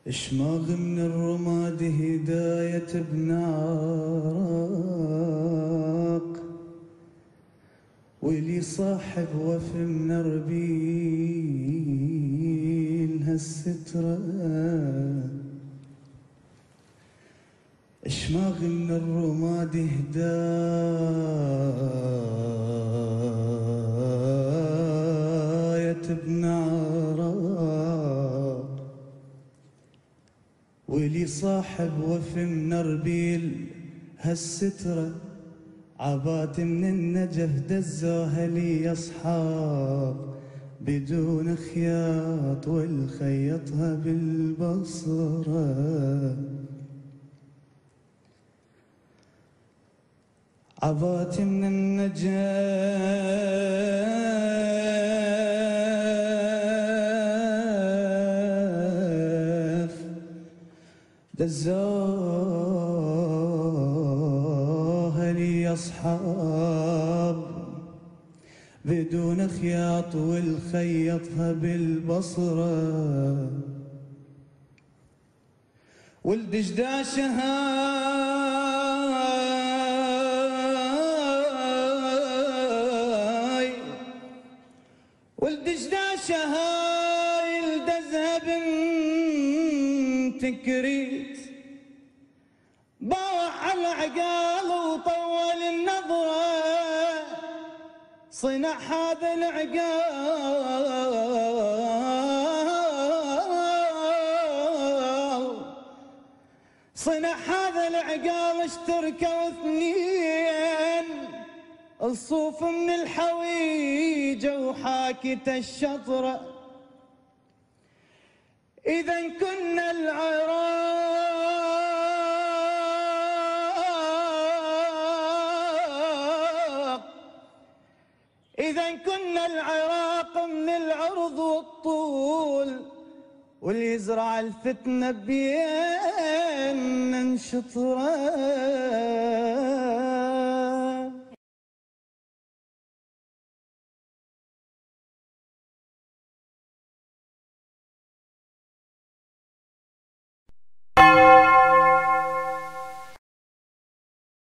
اشماغ من الرماد هداية بنعراق، ولي صاحب وف من أربيل هالسترة. اشماغ من الرماد هداية بنعراق، ولي صاحب وف من أربيل هالسترة. عبات من النجف دزوها لي أصحاب بدون خياط، والخيطها بالبصرة. عبات من النجف دزوها لي أصحاب بدون خياط، والخيطها بالبصرة. ولد جداشه هاي، ولد جداشه هاي الدزها بنت كريت، باوع على عقال وطول النظرة. صنع هذا العقال، صنع هذا العقال اشتركوا اثنين، الصوف من الحويجة وحاكة الشطرة. إذا كنا إذا كنا العراق من العرض والطول، واللي يزرع الفتنة بينا نشطره.